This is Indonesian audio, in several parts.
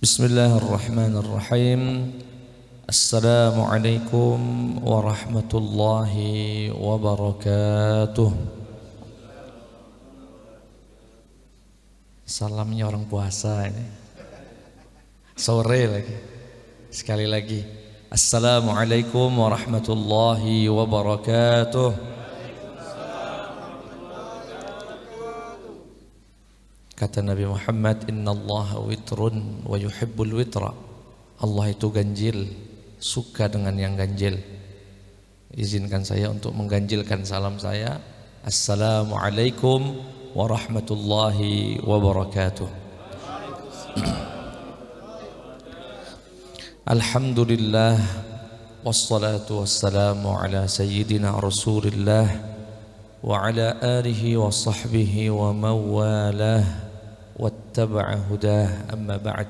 Bismillahirrahmanirrahim. Assalamualaikum warahmatullahi wabarakatuh. Salamnya orang puasa ini. Sore lagi. Sekali lagi. Assalamualaikum warahmatullahi wabarakatuh. Kata Nabi Muhammad, innallaha witrun wa yuhibbul witra. Allah itu ganjil, suka dengan yang ganjil. Izinkan saya untuk mengganjilkan salam saya. Assalamualaikum warahmatullahi wabarakatuh. Alhamdulillah, wassalatu wassalamu ala sayyidina Rasulillah wa ala alihi wa sahbihi wa mawalah wattaba'a hudah, amma ba'd.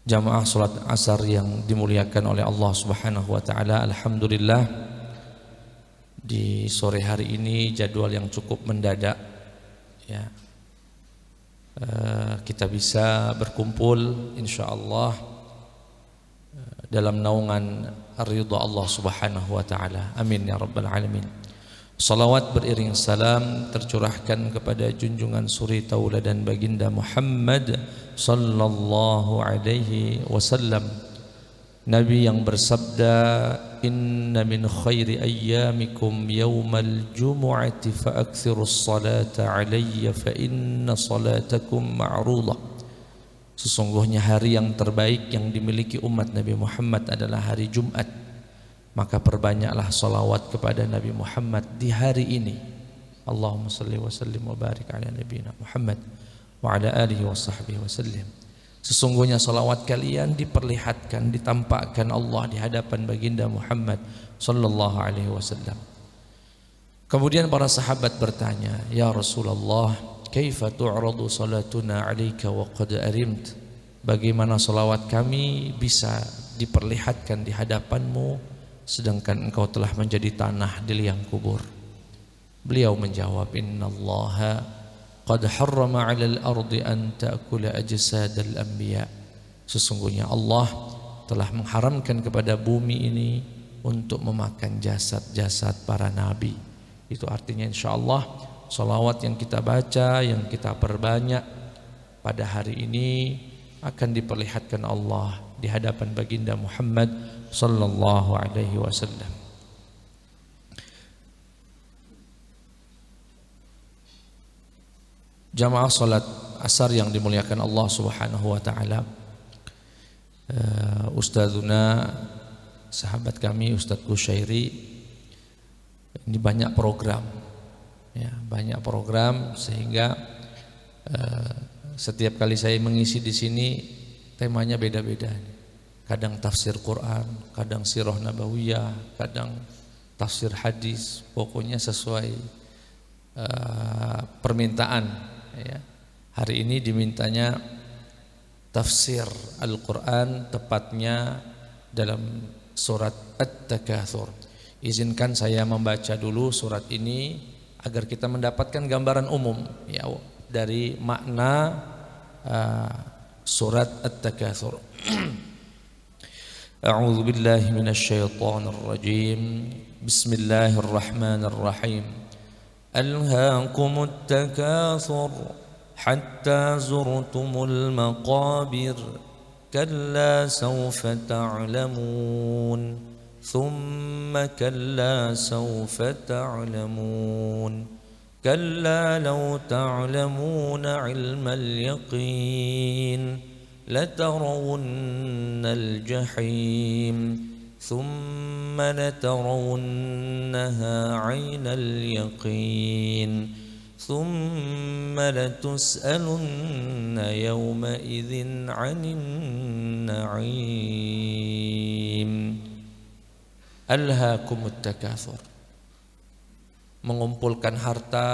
Jamaah salat asar yang dimuliakan oleh Allah Subhanahu wa taala, alhamdulillah di sore hari ini jadwal yang cukup mendadak ya. Kita bisa berkumpul insyaallah dalam naungan ridha Allah Subhanahu wa taala. Amin ya rabbal alamin. Salawat beriring salam tercurahkan kepada junjungan suri tauladan baginda Muhammad sallallahu alaihi wasallam, Nabi yang bersabda, inna min khairi ayyamikum yawmal jumu'ati fa'akthirus salata alayya fa inna salatakum ma'rudah. Sesungguhnya hari yang terbaik yang dimiliki umat Nabi Muhammad adalah hari Jumat, maka perbanyaklah salawat kepada Nabi Muhammad di hari ini. Allahumma salli wa sallim wa barik ala nabiyina Muhammad wa ala alihi wa sahbihi wa sallim. Sesungguhnya salawat kalian diperlihatkan, ditampakkan Allah di hadapan baginda Muhammad sallallahu alaihi wasallam. Kemudian para sahabat bertanya, ya Rasulullah, kaifa tu'radu salatuna 'alaika wa qad arimt? Bagaimana salawat kami bisa diperlihatkan di hadapanmu sedangkan engkau telah menjadi tanah di liang kubur? Beliau menjawab, innallaha qad harrama 'alal ardi an ta'kula ajsadal anbiya. Sesungguhnya Allah telah mengharamkan kepada bumi ini untuk memakan jasad-jasad para nabi. Itu artinya insyaallah salawat yang kita baca, yang kita perbanyak pada hari ini akan diperlihatkan Allah di hadapan baginda Muhammad sallallahu alaihi wasallam. Jamaah salat asar yang dimuliakan Allah Subhanahu wa taala, ustadzuna, sahabat kami Ustadz Kusyairi, ini banyak program ya, banyak program sehingga setiap kali saya mengisi di sini temanya beda-beda. Kadang tafsir Quran, kadang sirah nabawiyah, kadang tafsir hadis, pokoknya sesuai permintaan ya. Hari ini dimintanya tafsir Al-Quran, tepatnya dalam surat At-Takatsur. Izinkan saya membaca dulu surat ini agar kita mendapatkan gambaran umum ya dari makna surat At-Takatsur. A'udzu billahi minasy syaithanir rajim. Bismillahirrahmanirrahim. Alhaakumut takatsur hatta zurtumul maqabir kalla sawfa ta'lamun thumma kalla sawfa ta'lamun كلا لو تعلمون علم اليقين لترون الجحيم ثم لترونها عين اليقين ثم لتسألن يومئذ عن النعيم. ألهاكم التكاثر. Mengumpulkan harta,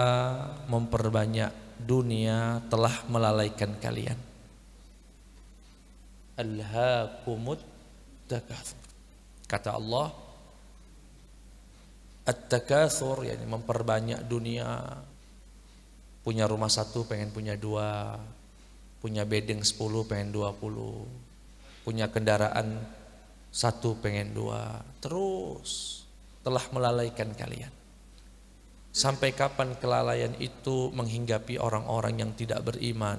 memperbanyak dunia telah melalaikan kalian. Alhaakumut takatsur. Kata Allah, at-takatsur yakni memperbanyak dunia. Punya rumah satu pengen punya dua, punya bedeng 10 pengen 20, punya kendaraan 1 pengen 2, terus telah melalaikan kalian. Sampai kapan kelalaian itu menghinggapi orang-orang yang tidak beriman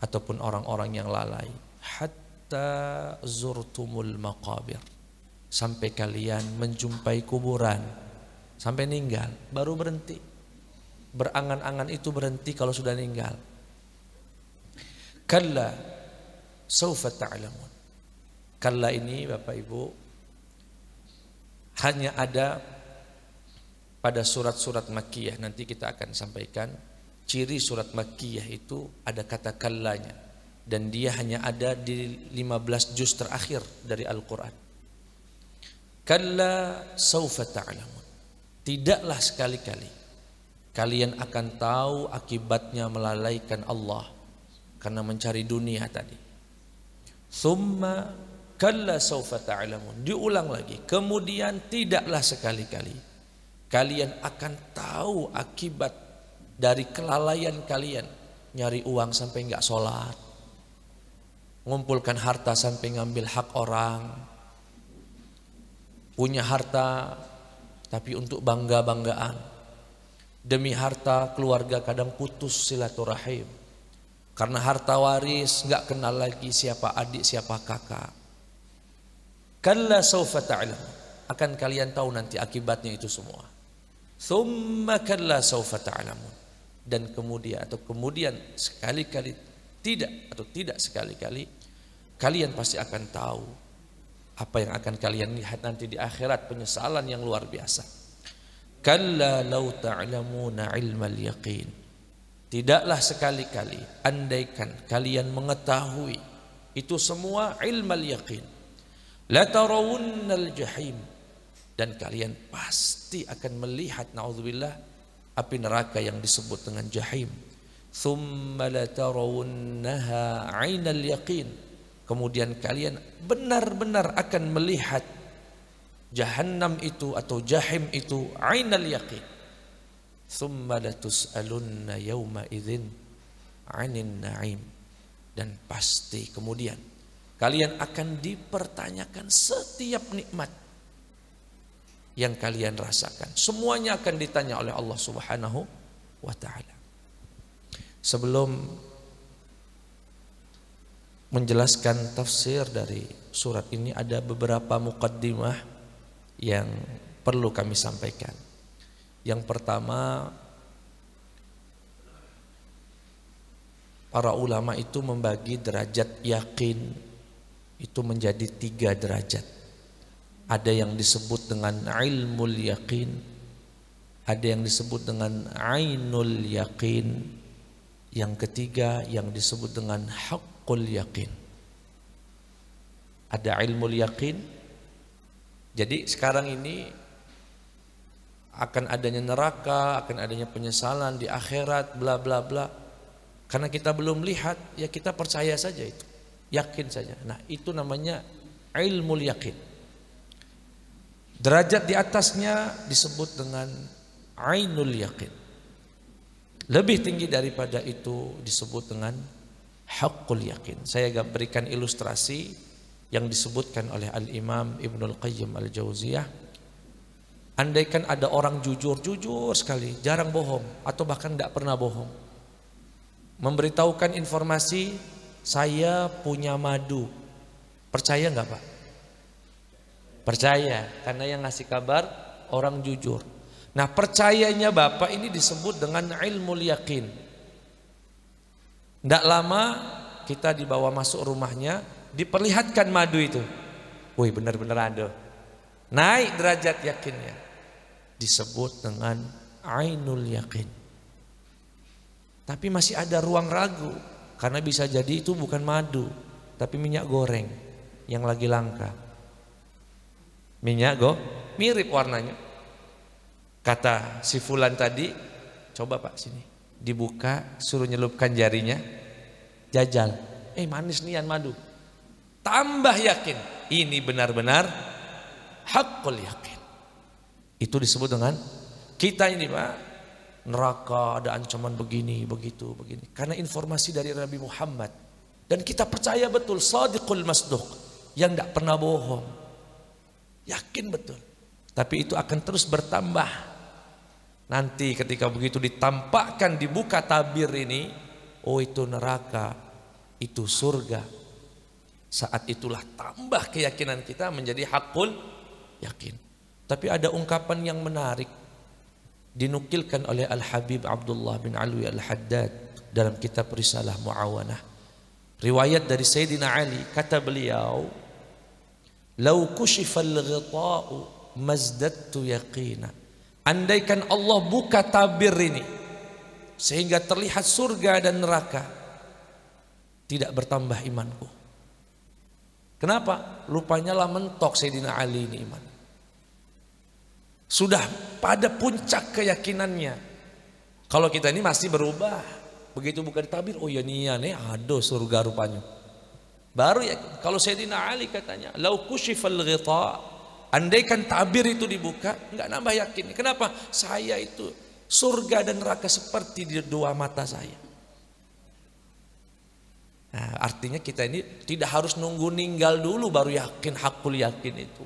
ataupun orang-orang yang lalai? Hatta zurtumul maqabir, sampai kalian menjumpai kuburan, sampai meninggal baru berhenti. Berangan-angan itu berhenti kalau sudah meninggal. Kalla saufa ta'lamun. Kalla ini Bapak Ibu hanya ada pada surat-surat Makkiyah. Nanti kita akan sampaikan ciri surat Makkiyah itu ada kata kallanya, dan dia hanya ada di 15 juz terakhir dari Al-Quran. Kalla saufa ta'lamun. Tidaklah sekali-kali kalian akan tahu akibatnya melalaikan Allah karena mencari dunia tadi. Thumma kalla saufa ta'lamun. Diulang lagi. Kemudian tidaklah sekali-kali kalian akan tahu akibat dari kelalaian kalian. Nyari uang sampai enggak sholat, ngumpulkan harta sampai ngambil hak orang, punya harta tapi untuk bangga-banggaan. Demi harta keluarga kadang putus silaturahim. Karena harta waris enggak kenal lagi siapa adik siapa kakak. Kalla saufa ta'lamun. Akan kalian tahu nanti akibatnya itu semua. Thumma kalla saufa ta'lamun. Dan kemudian sekali-kali tidak sekali-kali kalian pasti akan tahu apa yang akan kalian lihat nanti di akhirat, penyesalan yang luar biasa. Kalla law ta'lamuna ilmal yaqin. Tidaklah sekali-kali andaikan kalian mengetahui itu semua ilmal yaqin. La tarawunnal jahim, dan kalian pasti akan melihat naudzubillah api neraka yang disebut dengan jahim. Thumma la tarawunnaha 'ainal yaqin. Kemudian kalian benar-benar akan melihat Jahannam itu atau jahim itu 'ainal yaqin. Thumma la tus'alunna yawma idzin 'anin na'im. Dan pasti kemudian kalian akan dipertanyakan setiap nikmat yang kalian rasakan. Semuanya akan ditanya oleh Allah Subhanahu wa ta'ala. Sebelum menjelaskan tafsir dari surat ini, ada beberapa muqaddimah yang perlu kami sampaikan. Yang pertama, para ulama itu membagi derajat yakin itu menjadi 3 derajat. Ada yang disebut dengan ilmul yaqin, ada yang disebut dengan ainul yaqin, yang ketiga yang disebut dengan haqqul yaqin. Ada ilmul yaqin. Jadi sekarang ini akan adanya neraka, akan adanya penyesalan di akhirat, bla bla bla. Karena kita belum lihat, ya kita percaya saja itu. Yakin saja. Nah, itu namanya ilmul yaqin. Derajat di atasnya disebut dengan ainul yaqin. Lebih tinggi daripada itu disebut dengan haqqul yaqin. Saya berikan ilustrasi yang disebutkan oleh Al-Imam Ibnul Qayyim Al-Jauziyah. Andaikan ada orang jujur sekali, jarang bohong atau bahkan tidak pernah bohong, memberitahukan informasi, saya punya madu, percaya nggak Pak? Percaya, karena yang ngasih kabar orang jujur. Nah, percayanya Bapak ini disebut dengan ilmul yaqin. Tidak lama kita dibawa masuk rumahnya, diperlihatkan madu itu. Wih, benar-benar ada. Naik derajat yakinnya, disebut dengan ainul yaqin. Tapi masih ada ruang ragu, karena bisa jadi itu bukan madu, tapi minyak goreng yang lagi langka. Mirip warnanya. Kata si fulan tadi, coba Pak sini, dibuka, suruh nyelupkan jarinya, jajal. Manis nian madu. Tambah yakin, ini benar-benar haqqul yaqin. Itu disebut dengan kita ini Pak, neraka, ada ancaman begini, begitu, begini. Karena informasi dari Nabi Muhammad. Dan kita percaya betul, Shadiqul Masduq, yang tidak pernah bohong. Yakin betul. Tapi itu akan terus bertambah. Nanti ketika begitu ditampakkan, dibuka tabir ini, oh itu neraka, itu surga. Saat itulah tambah keyakinan kita menjadi hakul yakin. Tapi ada ungkapan yang menarik, dinukilkan oleh Al-Habib Abdullah bin Alwi Al-Haddad dalam kitab Risalah Mu'awanah. Riwayat dari Sayyidina Ali, kata beliau, "Lau kushifal ghita'u mazdadtu yaqina." Andaikan Allah buka tabir ini sehingga terlihat surga dan neraka, tidak bertambah imanku. Kenapa? Rupanya lah mentok Sayyidina Ali ini iman. Sudah pada puncak keyakinannya. Kalau kita ini masih berubah. Begitu buka tabir, oh ya nih ada surga rupanya. Baru ya. Kalau Sayyidina Ali katanya, "Lau kushifal ghita'", andaikan tabir itu dibuka, enggak nambah yakin. Kenapa? Saya itu surga dan neraka seperti di dua mata saya. Nah, artinya kita ini tidak harus nunggu ninggal dulu baru yakin, hakul yakin itu.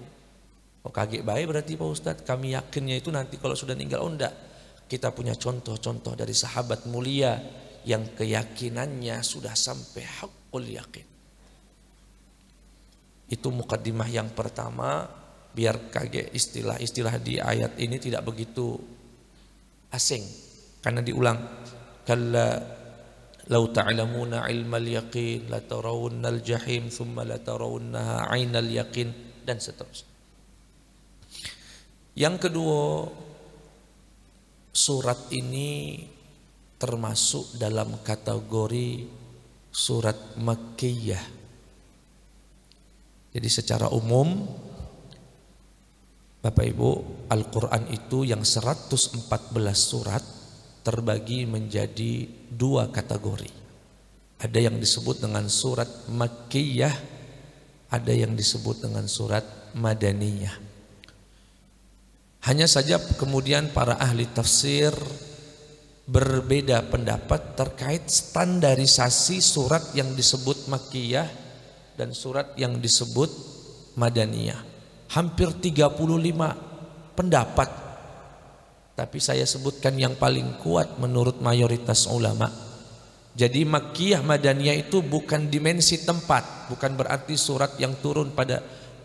Oh kaget baik berarti Pak Ustadz, kami yakinnya itu nanti kalau sudah ninggal. Oh enggak, kita punya contoh-contoh dari sahabat mulia yang keyakinannya sudah sampai hakul yakin. Itu mukaddimah yang pertama, biar kaget istilah-istilah di ayat ini tidak begitu asing. Karena diulang, kalla law ta'lamuna ilmal yaqin la tarawunnal jahim thumma la tarawunnaha 'ainal yaqin, dan seterusnya. Yang kedua, surat ini termasuk dalam kategori surat Makkiyah. Jadi secara umum Bapak Ibu, Al-Quran itu yang 114 surat terbagi menjadi dua kategori. Ada yang disebut dengan surat Makkiyah, ada yang disebut dengan surat Madaniyah. Hanya saja kemudian para ahli tafsir berbeda pendapat terkait standarisasi surat yang disebut Makkiyah dan surat yang disebut Madaniyah. Hampir 35 pendapat, tapi saya sebutkan yang paling kuat menurut mayoritas ulama. Jadi Makkiyah Madaniyah itu bukan dimensi tempat, bukan berarti surat yang turun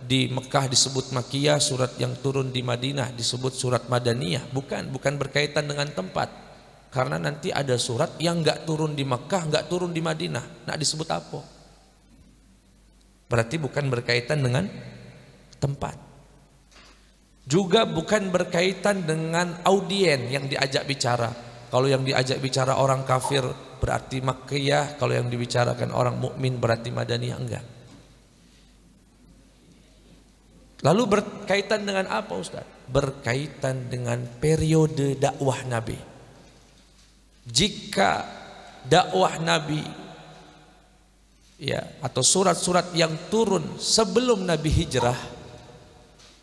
di Mekah disebut Makkiyah, surat yang turun di Madinah disebut surat Madaniyah. Bukan berkaitan dengan tempat. Karena nanti ada surat yang enggak turun di Mekah, enggak turun di Madinah. Nah, disebut apa? Berarti bukan berkaitan dengan tempat. Juga bukan berkaitan dengan audien yang diajak bicara. Kalau yang diajak bicara orang kafir berarti Makkiyah, kalau yang dibicarakan orang mukmin berarti Madaniyah, enggak. Lalu berkaitan dengan apa Ustaz? Berkaitan dengan periode dakwah Nabi. Jika dakwah Nabi ya, atau surat-surat yang turun sebelum Nabi hijrah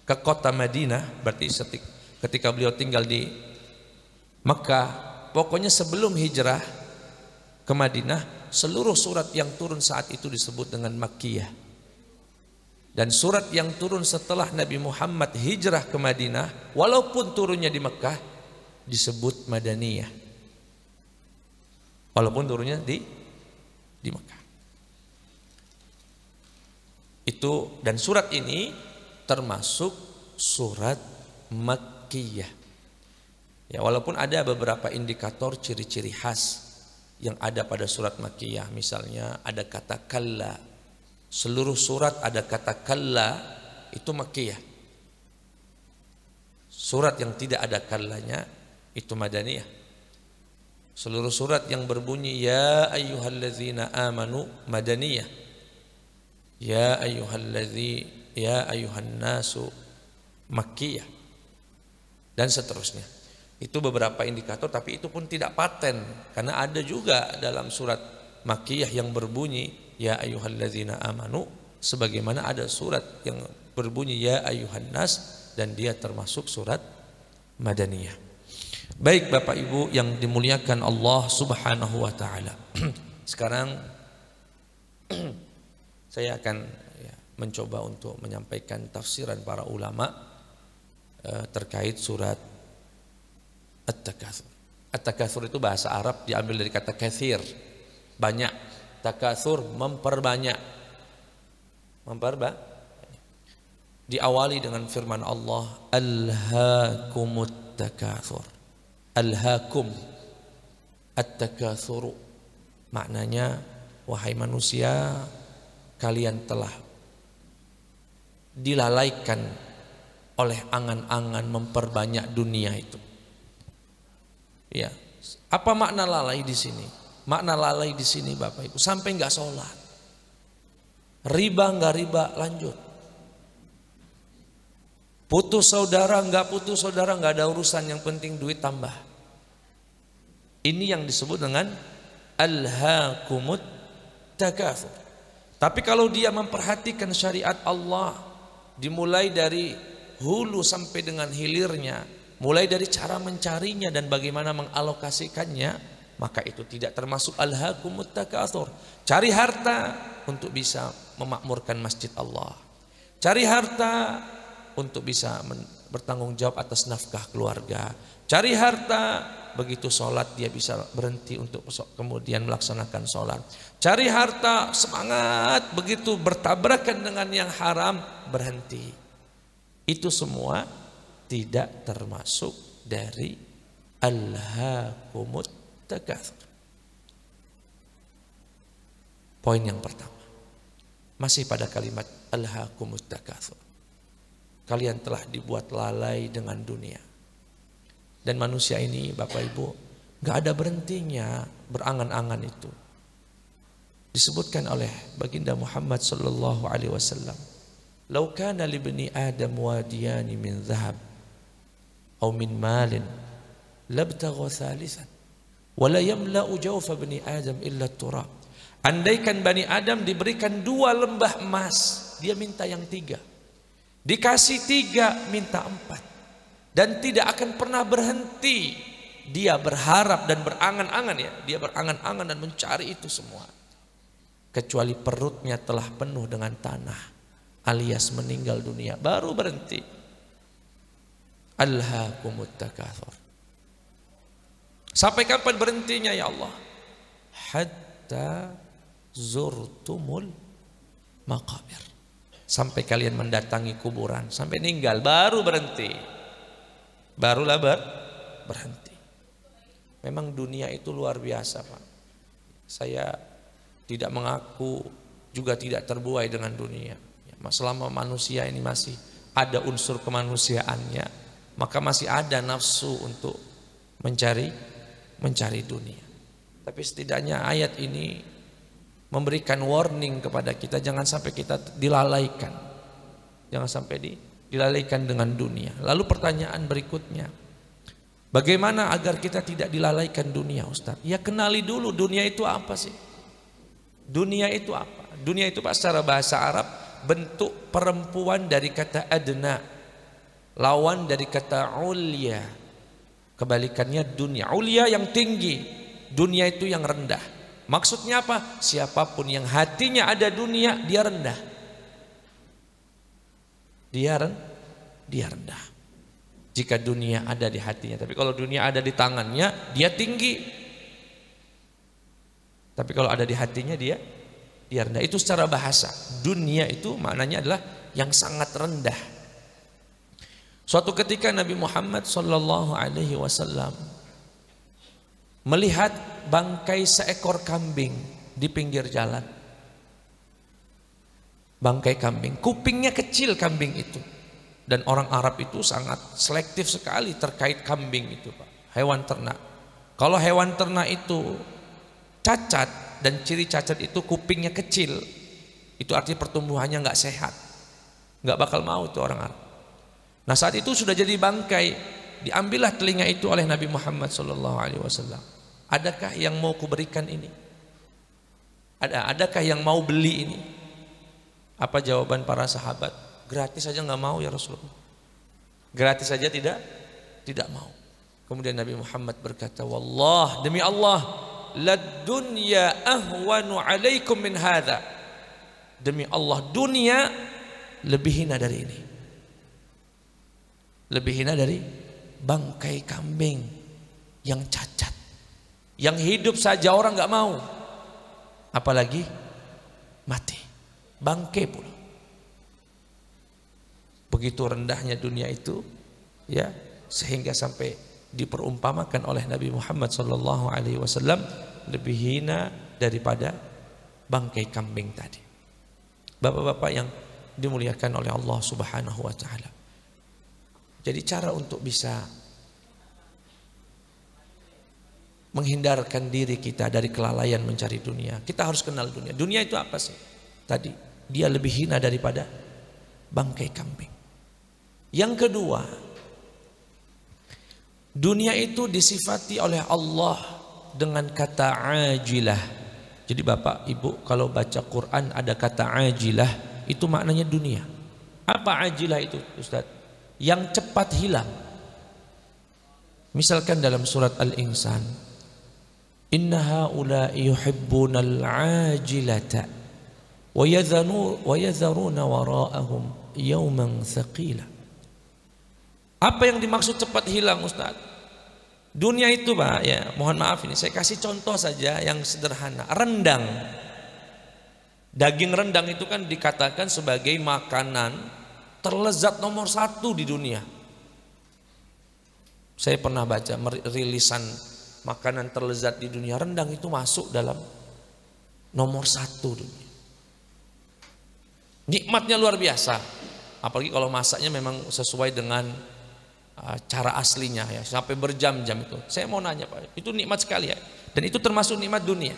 ke kota Madinah, berarti ketika beliau tinggal di Mekah, pokoknya sebelum hijrah ke Madinah, seluruh surat yang turun saat itu disebut dengan Makkiyah. Dan surat yang turun setelah Nabi Muhammad hijrah ke Madinah, walaupun turunnya di Mekah, disebut Madaniyah. Walaupun turunnya di Mekah. Itu, dan surat ini termasuk surat Makkiyah. Ya, walaupun ada beberapa indikator ciri-ciri khas yang ada pada surat Makkiyah. Misalnya ada kata kalla. Seluruh surat ada kata kalla, itu Makkiyah. Surat yang tidak ada kallanya itu Madaniyah. Seluruh surat yang berbunyi ya ayyuhalladzina amanu Madaniyah. Ya ayyuhan nasu Makkiyah. Dan seterusnya. Itu beberapa indikator, tapi itu pun tidak paten. Karena ada juga dalam surat Makkiyah yang berbunyi ya ayyuhalladzina amanu, sebagaimana ada surat yang berbunyi ya ayyuhan nas, dan dia termasuk surat Madaniyah. Baik Bapak Ibu yang dimuliakan Allah Subhanahu wa taala. Sekarang saya akan mencoba untuk menyampaikan tafsiran para ulama terkait surat At-Takatsur. At-Takatsur itu bahasa Arab diambil dari kata katsir, banyak. Takatsur memperbanyak. Diawali dengan firman Allah, Alhaakumut takatsur. Alhaakum at-takatsuru. Maknanya, wahai manusia, kalian telah dilalaikan oleh angan-angan memperbanyak dunia itu. Ya, apa makna lalai di sini? Makna lalai di sini Bapak Ibu, sampai nggak sholat, riba nggak riba lanjut, putus saudara nggak putus saudara nggak ada urusan, yang penting duit tambah. Ini yang disebut dengan alhaakumut takatsur. Tapi kalau dia memperhatikan syariat Allah, dimulai dari hulu sampai dengan hilirnya, mulai dari cara mencarinya dan bagaimana mengalokasikannya, maka itu tidak termasuk alhaakumut takatsur. Cari harta untuk bisa memakmurkan masjid Allah, cari harta untuk bisa bertanggung jawab atas nafkah keluarga, cari harta begitu sholat dia bisa berhenti untuk kemudian melaksanakan sholat, cari harta semangat begitu bertabrakan dengan yang haram berhenti. Itu semua tidak termasuk dari alhaakumut takatsur. Poin yang pertama, masih pada kalimat alhaakumut takatsur. Kalian telah dibuat lalai dengan dunia. Dan manusia ini Bapak Ibu gak ada berhentinya berangan-angan itu. Disebutkan oleh baginda Muhammad sallallahu alaihi wasallam, "Lau kana li bani Adam wadiyani min dhahab aw min malin labtagha thalithan wa la yamla'u jawfa bani Adam illa turab." Andaikan Bani Adam diberikan 2 lembah emas, dia minta yang 3. Dikasih 3, minta 4. Dan tidak akan pernah berhenti dia berharap dan berangan-angan, ya, dia berangan-angan dan mencari itu semua, kecuali perutnya telah penuh dengan tanah alias meninggal dunia, baru berhenti. Alhaakumut takatsur. Sampai kapan berhentinya ya Allah? Hatta zurtumul maqabir. Sampai kalian mendatangi kuburan, sampai meninggal baru berhenti. Barulah berhenti. Memang dunia itu luar biasa Pak. Saya tidak mengaku juga tidak terbuai dengan dunia. Selama manusia ini masih ada unsur kemanusiaannya, maka masih ada nafsu untuk mencari dunia. Tapi setidaknya ayat ini memberikan warning kepada kita, jangan sampai kita dilalaikan. Jangan sampai dilalaikan dengan dunia. Lalu pertanyaan berikutnya, bagaimana agar kita tidak dilalaikan dunia Ustaz? Ya kenali dulu dunia itu apa sih? Dunia itu apa? Dunia itu Pak secara bahasa Arab bentuk perempuan dari kata adna, lawan dari kata ulya. Kebalikannya dunia. Ulya yang tinggi, dunia itu yang rendah. Maksudnya apa? Siapapun yang hatinya ada dunia, dia rendah. Dia rendah jika dunia ada di hatinya. Tapi kalau dunia ada di tangannya, dia tinggi. Tapi kalau ada di hatinya, dia rendah. Itu secara bahasa. Dunia itu maknanya adalah yang sangat rendah. Suatu ketika Nabi Muhammad sallallahu alaihi wasallam melihat bangkai seekor kambing di pinggir jalan. Bangkai kambing, kupingnya kecil kambing itu. Dan orang Arab itu sangat selektif sekali terkait kambing itu Pak, hewan ternak. Kalau hewan ternak itu cacat, dan ciri cacat itu kupingnya kecil, itu artinya pertumbuhannya nggak sehat, nggak bakal mau itu orang Arab. Nah saat itu sudah jadi bangkai, diambillah telinga itu oleh Nabi Muhammad SAW. Adakah yang mau kuberikan ini? Adakah yang mau beli ini? Apa jawaban para sahabat? Gratis saja nggak mau ya Rasulullah. Gratis saja tidak mau. Kemudian Nabi Muhammad berkata, wallah, demi Allah, lad dunya ahwanu alaikum min hadha. Demi Allah, dunia lebih hina dari ini. Lebih hina dari bangkai kambing yang cacat, yang hidup saja orang nggak mau, apalagi mati, bangkai pula. Begitu rendahnya dunia itu, ya, sehingga sampai diperumpamakan oleh Nabi Muhammad SAW lebih hina daripada bangkai kambing tadi. Bapak-bapak yang dimuliakan oleh Allah Subhanahu wa taala. Jadi cara untuk bisa menghindarkan diri kita dari kelalaian mencari dunia, kita harus kenal dunia. Dunia itu apa sih? Tadi, dia lebih hina daripada bangkai kambing. Yang kedua, dunia itu disifati oleh Allah dengan kata ajilah. Jadi Bapak Ibu kalau baca Quran ada kata ajilah, itu maknanya dunia. Apa ajilah itu, Ustaz? Yang cepat hilang. Misalkan dalam surat Al-Insan, inna haula'i yuhibbunal ajilata wa yadharuna wara'ahum yawman thaqila. Apa yang dimaksud cepat hilang, Ustaz? Dunia itu, Pak, ya, mohon maaf ini saya kasih contoh saja yang sederhana. Rendang. Daging rendang itu kan dikatakan sebagai makanan terlezat nomor 1 di dunia. Saya pernah baca rilisan makanan terlezat di dunia, rendang itu masuk dalam nomor 1 dunia. Nikmatnya luar biasa. Apalagi kalau masaknya memang sesuai dengan cara aslinya, ya, sampai berjam-jam itu. Saya mau nanya, Pak, itu nikmat sekali ya. Dan itu termasuk nikmat dunia.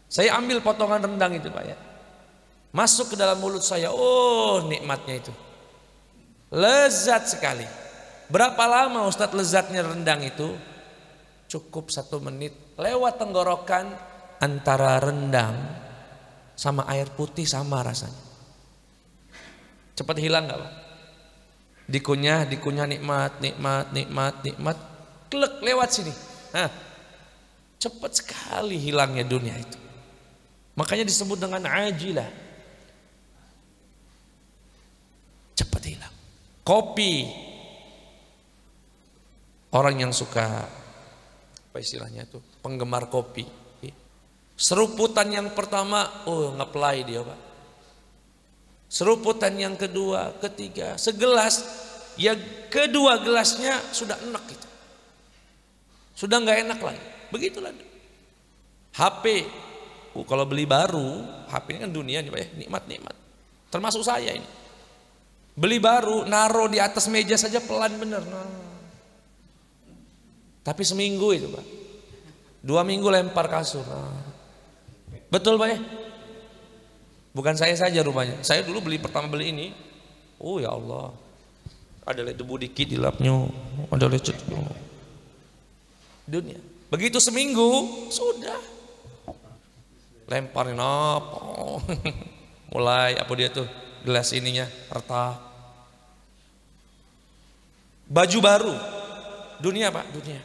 Saya ambil potongan rendang itu, Pak, ya. Masuk ke dalam mulut saya, oh nikmatnya itu. Lezat sekali. Berapa lama Ustadz lezatnya rendang itu? Cukup 1 menit. Lewat tenggorokan, antara rendang sama air putih sama rasanya. Cepat hilang gak, Pak? Dikunyah nikmat, klek lewat sini. Cepat sekali hilangnya dunia itu. Makanya disebut dengan ajilah. Cepat hilang. Kopi. Orang yang suka, apa istilahnya itu, penggemar kopi. Seruputan yang pertama, oh ngeplay dia, Pak. Seruputan yang kedua, ketiga, segelas, ya kedua gelasnya sudah enak gitu. Sudah nggak enak lagi. Begitulah. HP, kalau beli baru, HP ini kan dunia nih, Pak, ya, nikmat. Termasuk saya ini. Beli baru, naruh di atas meja saja pelan bener. Tapi seminggu itu, Pak. 2 minggu lempar kasur. Betul, Pak, ya? Bukan saya saja rupanya. Saya dulu pertama beli ini. Oh ya Allah. Ada debu dikit di lapnya. Ada lecet. Dunia. Begitu seminggu sudah. Lemparin apa? Mulai apa dia tuh? Gelas ininya retak. Baju baru. Dunia, Pak, dunia.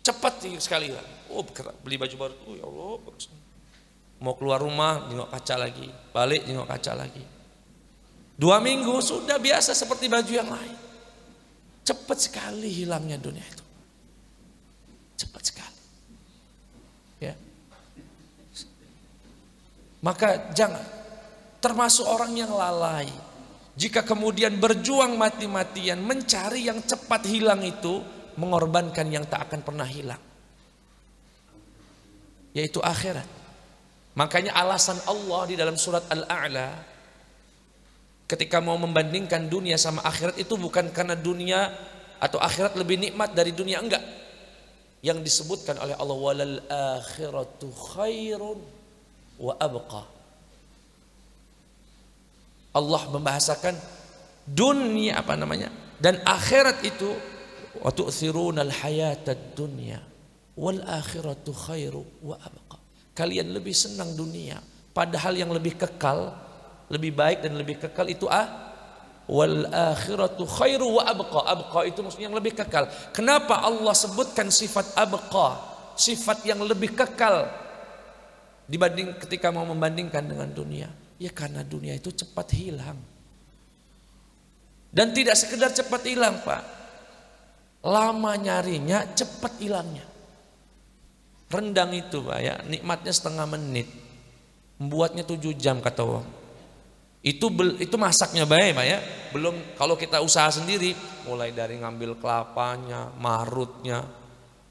Cepat sekali. Oh, beli baju baru. Oh ya Allah, bagus. Mau keluar rumah, jengok kaca lagi. Balik, jengok kaca lagi. 2 minggu sudah biasa seperti baju yang lain. Cepat sekali hilangnya dunia itu. Cepat sekali. Ya. Maka jangan termasuk orang yang lalai. Jika kemudian berjuang mati-matian mencari yang cepat hilang itu, mengorbankan yang tak akan pernah hilang, yaitu akhirat. Makanya alasan Allah di dalam surat Al-A'la ketika mau membandingkan dunia sama akhirat itu bukan karena dunia atau akhirat lebih nikmat dari dunia, enggak. Yang disebutkan oleh Allah, walal akhiratu khairun wa abqa. Allah membahasakan dunia dan akhirat itu, wa tu'thirunal hayatad dunya wal akhiratu khairu wa abqa. Kalian lebih senang dunia, padahal yang lebih kekal, lebih baik dan lebih kekal itu wal akhiratu khairu wa abqa. Abqa itu maksudnya yang lebih kekal. Kenapa Allah sebutkan sifat abqa, sifat yang lebih kekal dibanding ketika mau membandingkan dengan dunia? Ya karena dunia itu cepat hilang. Dan tidak sekedar cepat hilang, Pak. Lama nyarinya, cepat hilangnya. Rendang itu, Pak, ya, nikmatnya setengah menit. Membuatnya 7 jam kata orang. Itu masaknya baik, Pak, ya. Belum kalau kita usaha sendiri, mulai dari ngambil kelapanya, marutnya,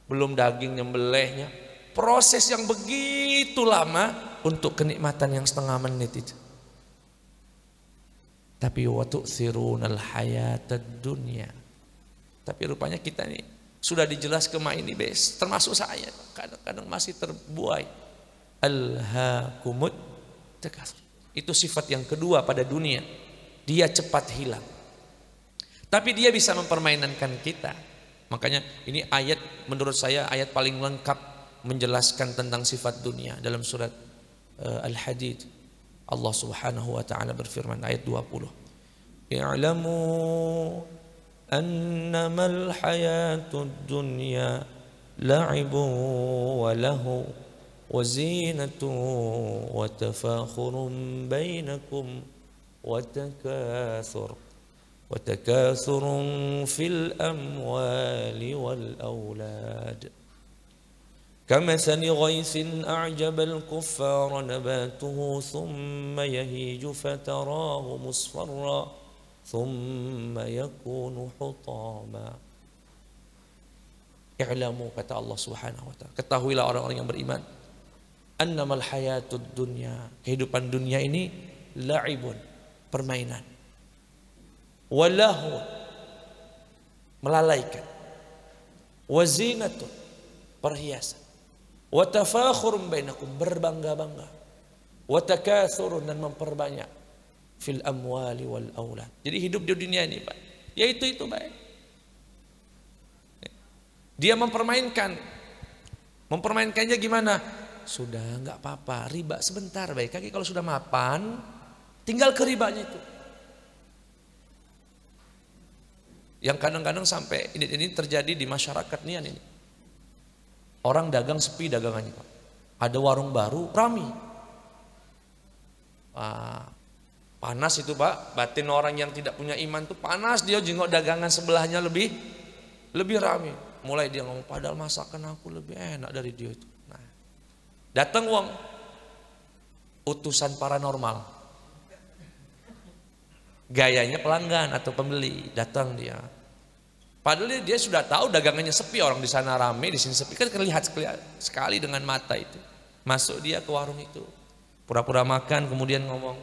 belum daging nyembelihnya. Proses yang begitu lama untuk kenikmatan yang setengah menit itu. Tapi wa tu'thirunal hayatad dunya. Tapi rupanya kita ini sudah dijelaskan ini, termasuk saya kadang-kadang masih terbuai. Alhaakumut takatsur. Itu sifat yang kedua pada dunia. Dia cepat hilang. Tapi dia bisa mempermainkan kita. Makanya ini ayat menurut saya ayat paling lengkap menjelaskan tentang sifat dunia dalam surat Al-Hadid. Allah Subhanahu wa taala berfirman ayat 20. I'lamu annamal hayatud dunya la'ibun wa lahu wa zinatun wa tafakhurun bainakum wa takathurun fil amwali wal aulad. كمثل غيث أعجب الكفار نباته ثم يهيج فتراه مصفرا ثم يكون حطاما. I'lamu, kata Allah Subhanahu wa taala, ketahuilah orang-orang yang beriman, annamal hayatud dunya, kehidupan dunia ini la'ibun, permainan, walahu, melalaikan, wazinatun, perhiasan, wa tafakhurun bainakum, berbangga-bangga, wa takathurun, dan memperbanyak, fil amwali wal aulad. Jadi hidup di dunia ini, Pak, ya itu baik. Dia mempermainkannya gimana? Sudah nggak apa-apa, riba sebentar baik. Kaki kalau sudah mapan, tinggal ke ribanya itu. Yang kadang-kadang sampai ini terjadi di masyarakat nih ini. Orang dagang sepi dagangannya, Pak. Ada warung baru, rame. Panas itu, Pak. Batin orang yang tidak punya iman tuh panas, dia jengok dagangan sebelahnya lebih rame. Mulai dia ngomong, padahal masakan aku lebih enak dari dia itu. Nah, datang uang utusan paranormal. Gayanya pelanggan atau pembeli, datang dia. Padahal dia sudah tahu dagangannya sepi, orang di sana rame, di sini sepi, kan terlihat sekali dengan mata itu. Masuk dia ke warung itu, pura-pura makan, kemudian ngomong,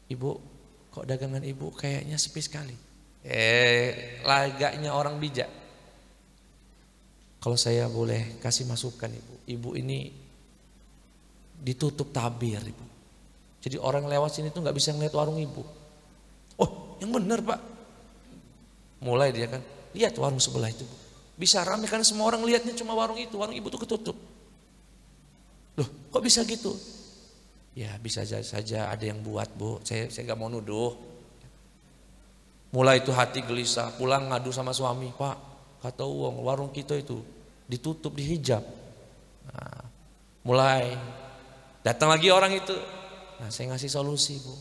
ibu, kok dagangan ibu kayaknya sepi sekali. Lagaknya orang bijak. Kalau saya boleh kasih masukan, ibu ini ditutup tabir, ibu. Jadi orang lewat sini tuh nggak bisa ngeliat warung ibu. Oh, yang benar, Pak. Mulai dia kan, lihat warung sebelah itu, Bu. Bisa ramai karena semua orang lihatnya cuma warung itu, warung ibu tuh ketutup. Loh, kok bisa gitu? Ya bisa saja ada yang buat, Bu. Saya gak mau nuduh. Mulai itu hati gelisah, pulang ngadu sama suami, Pak, kata uang warung kita itu ditutup, dihijab. Nah, mulai datang lagi orang itu. Nah, saya ngasih solusi, Bu.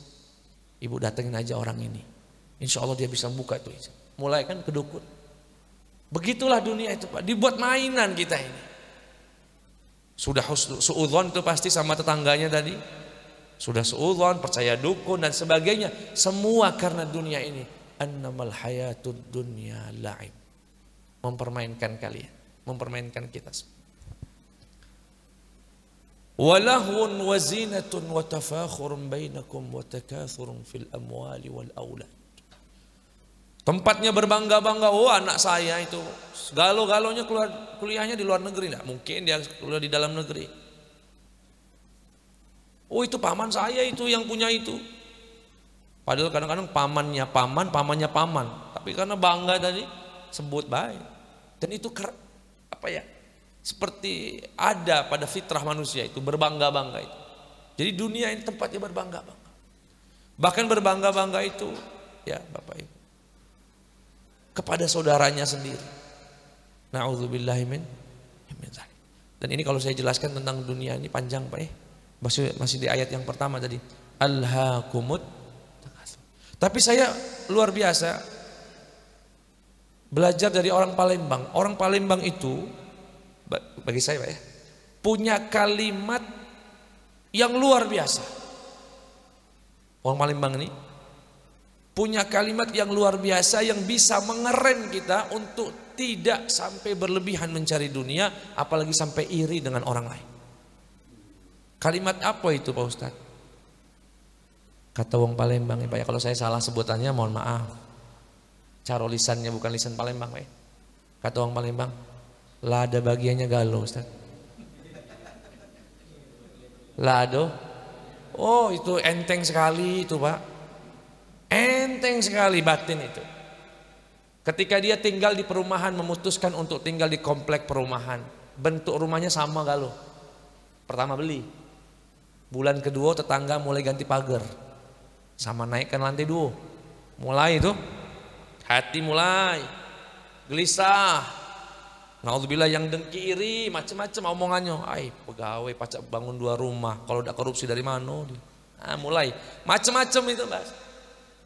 Ibu datengin aja orang ini, insya Allah dia bisa buka itu. Mulai kan kedukun. Begitulah dunia itu, Pak, dibuat mainan kita ini. Sudah suudzon itu pasti sama tetangganya tadi. Sudah suudzon, percaya dukun dan sebagainya. Semua karena dunia ini. Annamal hayatud dunya la'ib. Mempermainkan kalian, mempermainkan kita semua. Walahun wazinatun wa tafakhurun bainakum wa takathurun fil amwali wal aulad. Tempatnya berbangga-bangga, oh anak saya itu galo-galonya keluar kuliahnya di luar negeri, enggak mungkin dia kuliah di dalam negeri. Oh itu paman saya itu yang punya itu. Padahal kadang-kadang pamannya paman, tapi karena bangga tadi sebut baik. Dan itu apa ya? Seperti ada pada fitrah manusia itu berbangga-bangga itu. Jadi dunia ini tempatnya berbangga-bangga. Bahkan berbangga-bangga itu ya Bapak Ibu. Kepada saudaranya sendiri. Na'udzubillahi min dzalik. Dan ini kalau saya jelaskan tentang dunia ini panjang Pak ya. Masih di ayat yang pertama tadi. Alhaakumut takatsur. Tapi saya luar biasa belajar dari orang Palembang. Orang Palembang itu bagi saya Pak ya, punya kalimat yang luar biasa. Orang Palembang ini punya kalimat yang luar biasa yang bisa mengeren kita untuk tidak sampai berlebihan mencari dunia, apalagi sampai iri dengan orang lain. Kalimat apa itu Pak Ustadz? Kata wong Palembang ya Pak ya, kalau saya salah sebutannya mohon maaf. Cara lisannya bukan lisan Palembang Pak ya. Kata wong Palembang, lah ada bagiannya galau Ustadz. Lado, oh itu enteng sekali itu Pak. Enteng sekali batin itu. Ketika dia tinggal di perumahan, memutuskan untuk tinggal di komplek perumahan, bentuk rumahnya sama gak lo? Pertama beli, bulan kedua tetangga mulai ganti pagar, sama naikkan lantai 2. Mulai itu hati mulai gelisah. Naudzubillah, yang dengki iri macam-macam omongannya. Ai pegawai pacak bangun 2 rumah, kalau udah korupsi dari mana dia? Nah, mulai macam-macam itu Mas.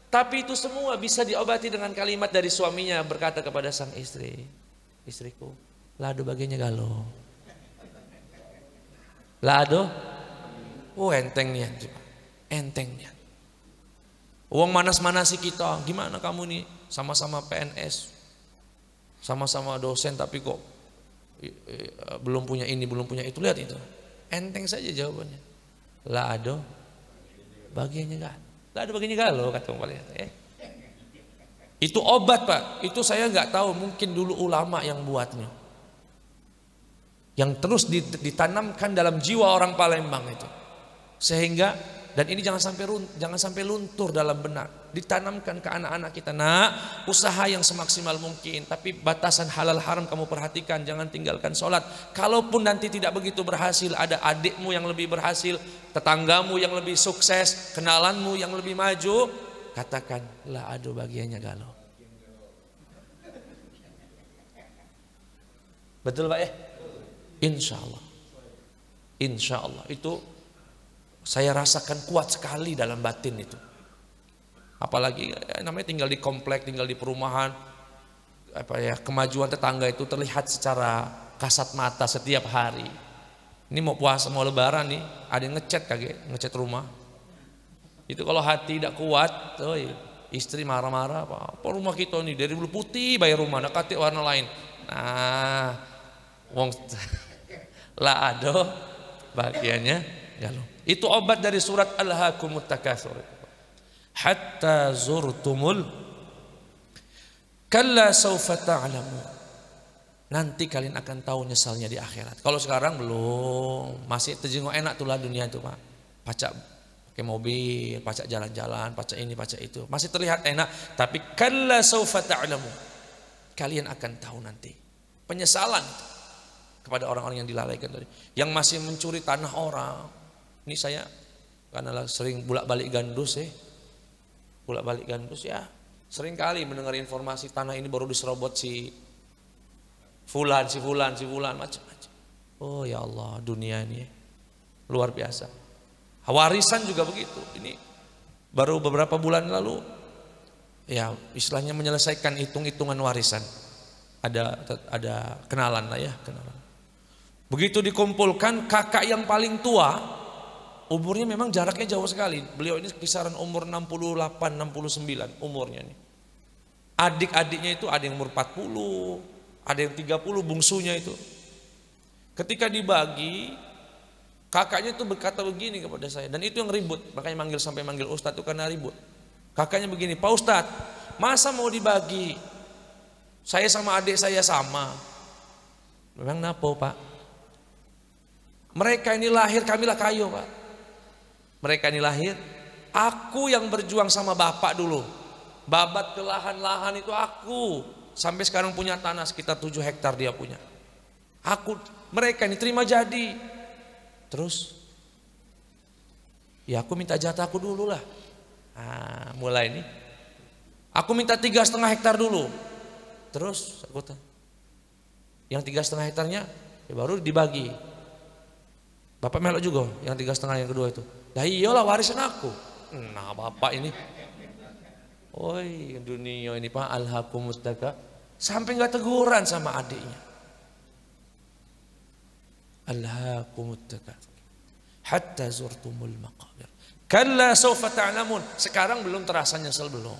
Tapi itu semua bisa diobati dengan kalimat dari suaminya berkata kepada sang istri, istriku, lado bagiannya galau. Lado, oh entengnya, entengnya. Uang manas-manasi kita, gimana kamu nih sama-sama PNS, sama-sama dosen tapi kok belum punya ini, belum punya itu, lihat itu. Enteng saja jawabannya. Lado bagiannya galau. Ada begini galau kata orang Palembang ya. Itu obat Pak. Itu saya nggak tahu, mungkin dulu ulama yang buatnya, yang terus ditanamkan dalam jiwa orang Palembang itu, sehingga dan ini jangan sampai luntur dalam benak, ditanamkan ke anak-anak kita. Nak, usaha yang semaksimal mungkin, tapi batasan halal haram kamu perhatikan, jangan tinggalkan sholat. Kalaupun nanti tidak begitu berhasil, ada adikmu yang lebih berhasil, tetanggamu yang lebih sukses, kenalanmu yang lebih maju, katakan lah aduh bagiannya galau. Betul Pak ya? Insya Allah itu saya rasakan kuat sekali dalam batin itu. Apalagi namanya tinggal di komplek, tinggal di perumahan, apa ya, kemajuan tetangga itu terlihat secara kasat mata setiap hari. Ini mau puasa, mau lebaran nih, ada yang ngecat rumah. Itu kalau hati tidak kuat, istri marah-marah, apa rumah kita nih dari dulu putih bayar rumah, nak katik warna lain. Nah, wong lah ado bagiannya galau. Itu obat dari surat Alhaakumut Takatsur. Hatta zurtumul kalla saufa ta'lamu. Nanti kalian akan tahu nyesalnya di akhirat. Kalau sekarang belum, masih terjenguk enak tulah dunia itu Pak. Pacak pakai mobil, pacak jalan-jalan, pacak ini, pacak itu. Masih terlihat enak, tapi kalla saufa ta'lamu. Kalian akan tahu nanti. Penyesalan kepada orang-orang yang dilalaikan tadi, yang masih mencuri tanah orang. Ini saya karena sering bolak-balik gandus ya, sering kali mendengar informasi tanah ini baru diserobot si fulan macam-macam. Oh ya Allah, dunia ini luar biasa. Warisan juga begitu. Ini baru beberapa bulan lalu ya istilahnya menyelesaikan hitung-hitungan warisan. Ada kenalan lah ya, kenalan. Begitu dikumpulkan, kakak yang paling tua umurnya memang jaraknya jauh sekali. Beliau ini kisaran umur 68, 69 umurnya nih. Adik-adiknya itu ada yang umur 40, ada yang 30 bungsunya itu. Ketika dibagi, kakaknya itu berkata begini kepada saya, dan itu yang ribut, makanya sampai manggil Ustadz itu karena ribut. Kakaknya begini, Pak Ustadz, masa mau dibagi? Saya sama adik saya sama. Memang napo Pak? Mereka ini lahir, kamilah kayu Pak. Mereka ini lahir, aku yang berjuang sama bapak dulu. Babat ke lahan-lahan itu aku. Sampai sekarang punya tanah sekitar 7 hektar dia punya. Mereka ini terima jadi. Terus, ya aku minta jatah aku dulu lah. Mulai nih, Aku minta 3,5 hektar dulu. Terus aku tanya, yang 3,5 hektarnya ya baru dibagi. Bapak melok juga yang 3,5 yang kedua itu. Lah iyalah warisan aku. Nah bapak ini, oi dunia ini Pak, alhaakumus takatsur. Sampai nggak teguran sama adiknya. Alhaakumut takatsur hatta zurtumul maqabir. Kalla sawfa ta'lamun. Sekarang belum terasa nyesel belum.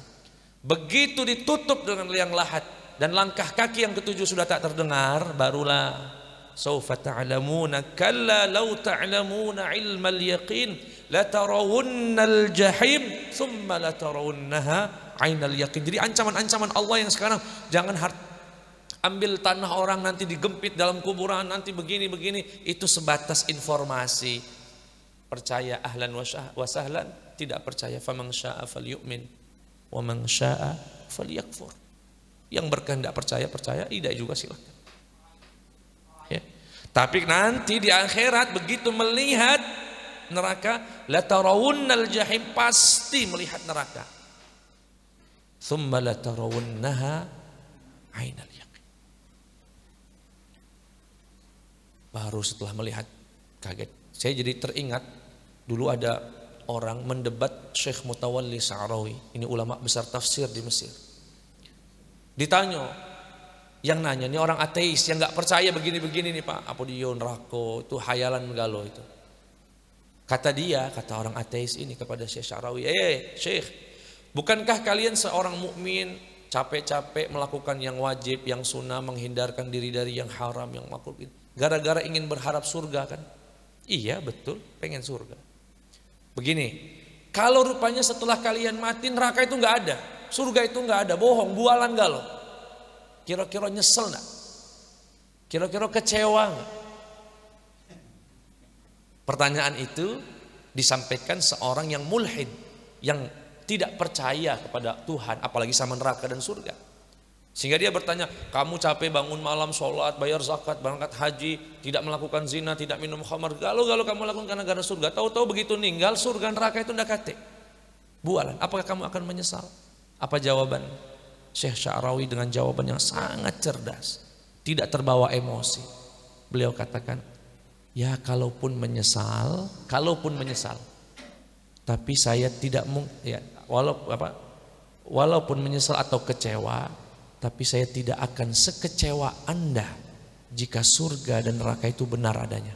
Begitu ditutup dengan liang lahat dan langkah kaki yang ketujuh sudah tak terdengar, barulah sawfa ta'lamuna kalla law ta'lamuna ilmal yaqin la tarawunnal jahim thumma la tarawunnaha ainal yaqin. Jadi ancaman-ancaman Allah yang sekarang, jangan ambil tanah orang nanti digempit dalam kuburan, nanti begini-begini, itu sebatas informasi. Percaya ahlan wa sahlan, tidak percaya faman syaa falyu'min wa man syaa falyakfur. Yang berkehendak percaya, tidak juga silakan. Ya. Tapi nanti di akhirat begitu melihat neraka, la tarawunnal jahim, pasti melihat neraka. Tsumma la tarawunnaha ainal yaqin. Baru setelah melihat kaget. Saya jadi teringat dulu ada orang mendebat Syekh Mutawalli Sa'rawi, ini ulama besar tafsir di Mesir. Ditanya, yang nanya ini orang ateis yang nggak percaya begini-begini nih Pak, apa dia neraka itu hayalan megalo itu. Kata orang ateis ini kepada Syekh Sa'rawi, Syekh, bukankah kalian seorang mukmin capek-capek melakukan yang wajib, yang sunnah, menghindarkan diri dari yang haram, yang makruh, gara-gara ingin berharap surga kan? Iya betul, pengen surga. Begini, kalau rupanya setelah kalian mati neraka itu nggak ada, surga itu nggak ada, bohong, bualan galau. Kira-kira nyesel nggak? Kira-kira kecewa nggak? Pertanyaan itu disampaikan seorang yang mulhid, yang tidak percaya kepada Tuhan, apalagi sama neraka dan surga. Sehingga dia bertanya, kamu capek bangun malam, sholat, bayar zakat, berangkat haji, tidak melakukan zina, tidak minum khamar, galau-galau kamu lakukan karena surga. Tahu-tahu begitu ninggal, surga neraka itu ndak kate. Bualan, apakah kamu akan menyesal? Apa jawaban Syekh Sa'rawi dengan jawaban yang sangat cerdas, tidak terbawa emosi. Beliau katakan, ya kalaupun menyesal, tapi saya tidak ya, walaupun menyesal atau kecewa, tapi saya tidak akan sekecewa Anda jika surga dan neraka itu benar adanya.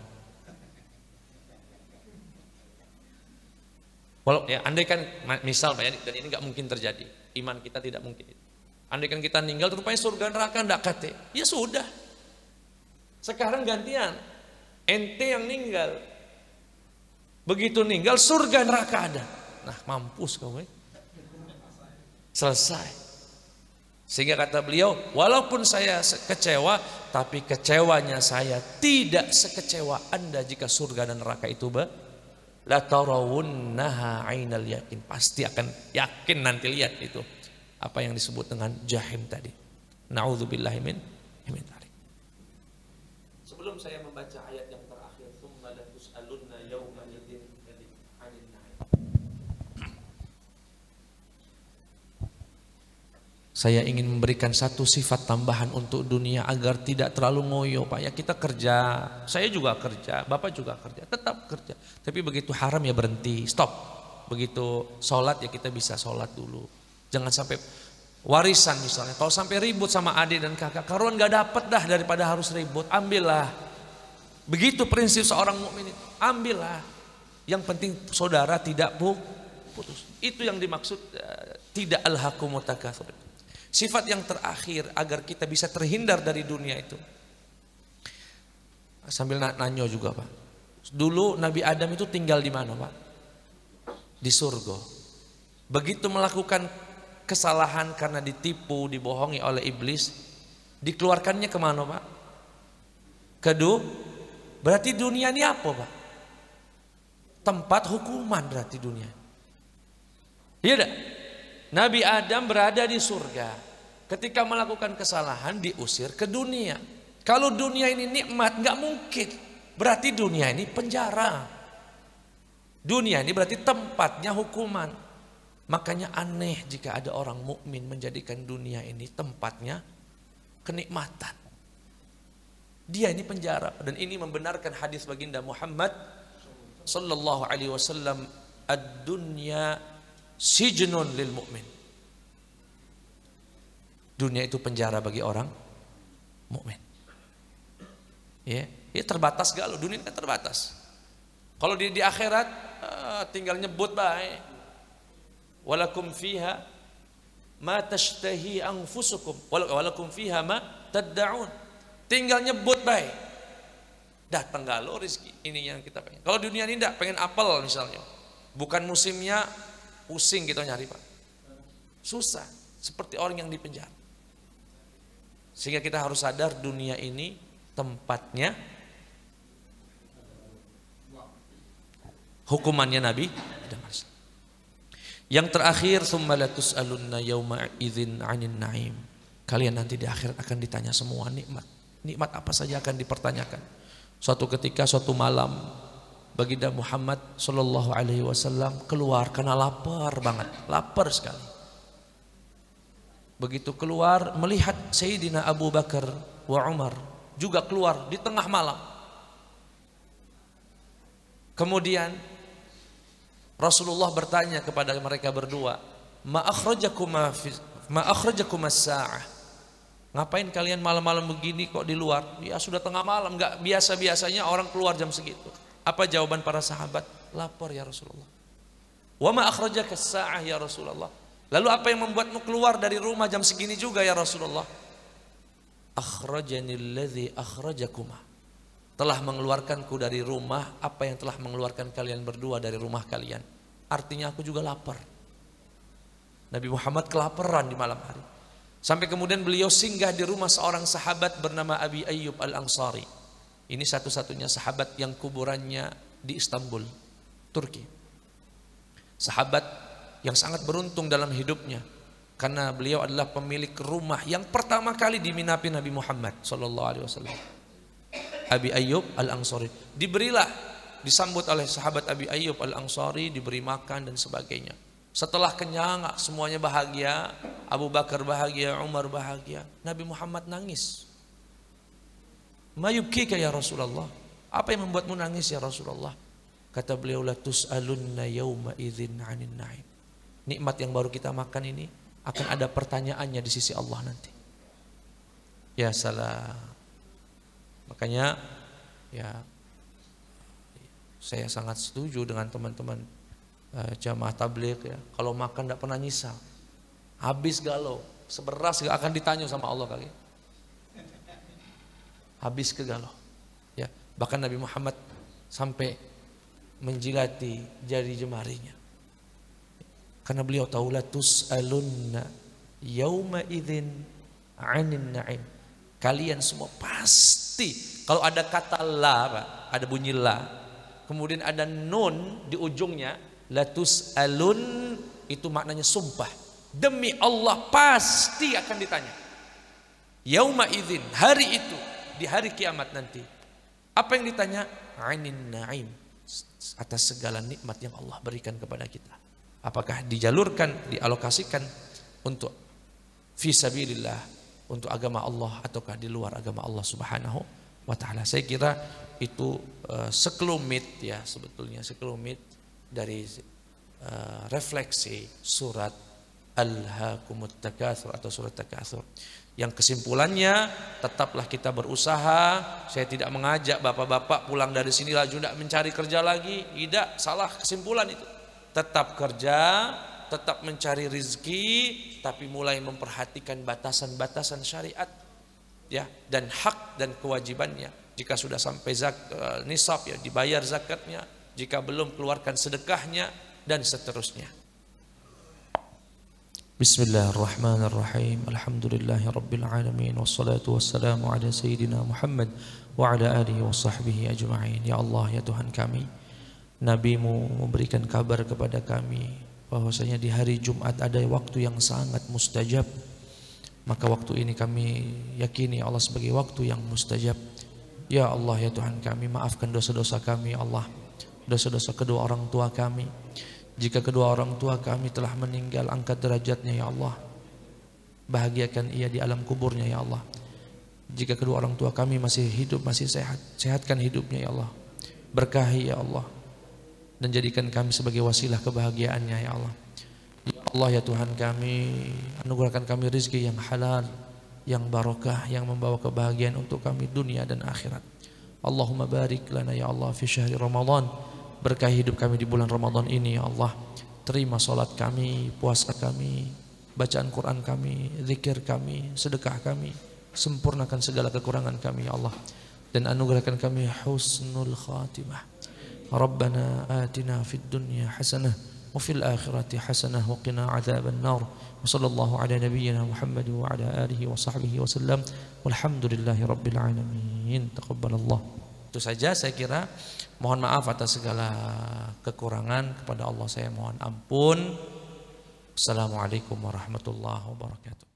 Walau ya, andai kan misal Pak ya, dan ini nggak mungkin terjadi, iman kita tidak mungkin. Andai kan kita meninggal, rupanya surga neraka ndak kate, ya sudah. Sekarang gantian, ente yang meninggal, begitu meninggal surga neraka ada. Nah mampus kamu, selesai. Sehingga kata beliau, walaupun saya kecewa, tapi kecewanya saya tidak sekecewa Anda jika surga dan neraka itu la tarawunnaha ainal yakin, pasti akan yakin nanti lihat itu apa yang disebut dengan jahim tadi. Nauzubillahi min dzalik. Sebelum saya membaca ayat yang terakhir, tsumma la tus'alunna yauma idzin 'anil na'im, saya ingin memberikan satu sifat tambahan untuk dunia agar tidak terlalu ngoyo Pak. Ya kita kerja, saya juga kerja, Bapak juga kerja, tetap kerja. Tapi begitu haram ya berhenti, stop. Begitu sholat ya kita bisa sholat dulu. Jangan sampai warisan misalnya, kalau sampai ribut sama adik dan kakak, karuan gak dapet dah daripada harus ribut, ambillah. Begitu prinsip seorang mukmin itu, ambillah. Yang penting saudara tidak putus. Itu yang dimaksud tidak alhaakumut takatsur. Sifat yang terakhir agar kita bisa terhindar dari dunia itu. Sambil nanya juga Pak. Dulu Nabi Adam itu tinggal di mana Pak? Di surga. Begitu melakukan kesalahan karena ditipu, dibohongi oleh iblis, dikeluarkannya kemana Pak? Kedua, berarti dunia ini apa Pak? Tempat hukuman berarti dunia. Iya enggak? Nabi Adam berada di surga. Ketika melakukan kesalahan diusir ke dunia. Kalau dunia ini nikmat nggak mungkin. Berarti dunia ini penjara. Dunia ini berarti tempatnya hukuman. Makanya aneh jika ada orang mukmin menjadikan dunia ini tempatnya kenikmatan. Dia ini penjara, dan ini membenarkan hadis baginda Muhammad sallallahu alaihi wasallam, ad-dunya sijnun lil mu'min. Dunia itu penjara bagi orang mukmin. Ya, terbatas gak lo? Dunia kan terbatas. Kalau di akhirat tinggal nyebut baik. Walakum fiha ma tashtahi anfusukum walakum fiha ma tad'un. Tinggal nyebut baik. Datang gak lo rezeki ini yang kita pengen. Kalau dunia ini enggak, pengen apel misalnya. Bukan musimnya, pusing kita nyari, Pak. Susah, seperti orang yang di penjara. Sehingga kita harus sadar dunia ini tempatnya hukumannya Nabi. Yang terakhir, summa latus'alunna yauma idzin 'anil na'im. Kalian nanti di akhirat akan ditanya semua nikmat. Nikmat apa saja akan dipertanyakan. Suatu ketika, suatu malam, baginda Muhammad sallallahu alaihi wasallam keluar karena lapar banget, lapar sekali. Begitu keluar, melihat Sayyidina Abu Bakar wa Umar juga keluar di tengah malam. Kemudian Rasulullah bertanya kepada mereka berdua, ma akhrajakuma as-sa'ah? Ngapain kalian malam-malam begini kok di luar? Ya sudah tengah malam, enggak biasa-biasanya orang keluar jam segitu. Apa jawaban para sahabat? Lapar ya Rasulullah. Wa ma akhrajaka as-sa'ah ya Rasulullah? Lalu apa yang membuatmu keluar dari rumah jam segini juga ya Rasulullah? Akhrajani alladhi akhrajakuma. Telah mengeluarkanku dari rumah apa yang telah mengeluarkan kalian berdua dari rumah kalian. Artinya aku juga lapar. Nabi Muhammad kelaparan di malam hari. Sampai kemudian beliau singgah di rumah seorang sahabat bernama Abi Ayyub Al-Ansari. Ini satu-satunya sahabat yang kuburannya di Istanbul, Turki. Sahabat yang sangat beruntung dalam hidupnya, karena beliau adalah pemilik rumah yang pertama kali diminapi Nabi Muhammad SAW. Abi Ayyub Al-Ansari disambut oleh sahabat Abi Ayyub Al-Ansari, diberi makan dan sebagainya. Setelah kenyang, semuanya bahagia, Abu Bakar bahagia, Umar bahagia, Nabi Muhammad nangis. Ma yubkika ya Rasulullah? Apa yang membuatmu nangis ya Rasulullah? Kata beliau, la tus'alunna yawma idzin 'anil na'im. Nikmat yang baru kita makan ini akan ada pertanyaannya di sisi Allah nanti. Ya salam. Makanya ya saya sangat setuju dengan teman-teman jamaah tabligh ya. Kalau makan tidak pernah nyesal. Habis galau, seberas gak akan ditanya sama Allah kali. Habis ke galau. Ya, bahkan Nabi Muhammad sampai menjilati jari jemarinya. Karena beliau tahu la tus'alunna yauma idzin 'anil na'im. Kalian semua pasti, kalau ada kata la, Pak, ada bunyi la, kemudian ada nun di ujungnya, la tus'alun, itu maknanya sumpah. Demi Allah pasti akan ditanya. Yauma idzin, hari itu, di hari kiamat nanti. Apa yang ditanya? 'Anil na'im, atas segala nikmat yang Allah berikan kepada kita. Apakah dijalurkan, dialokasikan untuk fi sabilillah, untuk agama Allah, ataukah di luar agama Allah Subhanahu wa ta'ala. Saya kira itu sekelumit ya, sebetulnya sekelumit dari refleksi surat Alhaakumut Takatsur atau surat Takatsur. Yang kesimpulannya, tetaplah kita berusaha. Saya tidak mengajak bapak-bapak pulang dari sini lagi tidak mencari kerja lagi. Tidak, salah kesimpulan itu. Tetap kerja, tetap mencari rezeki, tapi mulai memperhatikan batasan-batasan syariat ya, dan hak dan kewajibannya. Jika sudah sampai nisab ya dibayar zakatnya, jika belum keluarkan sedekahnya dan seterusnya. Bismillahirrahmanirrahim. Alhamdulillahirabbil alamin, wassalatu wassalamu ala sayyidina Muhammad wa ala alihi wa sahbihi ajma'in. Ya Allah, ya Tuhan kami, Nabi-Mu memberikan kabar kepada kami bahwasanya di hari Jumat ada waktu yang sangat mustajab. Maka waktu ini kami yakini Allah sebagai waktu yang mustajab. Ya Allah, ya Tuhan kami, maafkan dosa-dosa kami, Allah, dosa-dosa kedua orang tua kami. Jika kedua orang tua kami telah meninggal, angkat derajatnya ya Allah, bahagiakan ia di alam kuburnya ya Allah. Jika kedua orang tua kami masih hidup, masih sehat, sehatkan hidupnya ya Allah, berkahi ya Allah, dan jadikan kami sebagai wasilah kebahagiaannya ya Allah. Ya Allah ya Tuhan kami, anugerahkan kami rezeki yang halal, yang barokah, yang membawa kebahagiaan untuk kami dunia dan akhirat. Allahumma barik lana ya Allah fi syahri Ramadan, berkahi hidup kami di bulan Ramadan ini ya Allah. Terima salat kami, puasa kami, bacaan Quran kami, zikir kami, sedekah kami, sempurnakan segala kekurangan kami ya Allah, dan anugerahkan kami husnul khatimah. Rabbana atina fid dunya hasanah wa fil akhirati hasanah wa qina adzaban nar. Wa sallallahu ala nabiyyina Muhammad wa ala alihi wa sahbihi wa sallam. Walhamdulillahi rabbil alamin. Taqabbalallah. Itu saja saya kira. Mohon maaf atas segala kekurangan, kepada Allah saya mohon ampun. Assalamualaikum warahmatullahi wabarakatuh.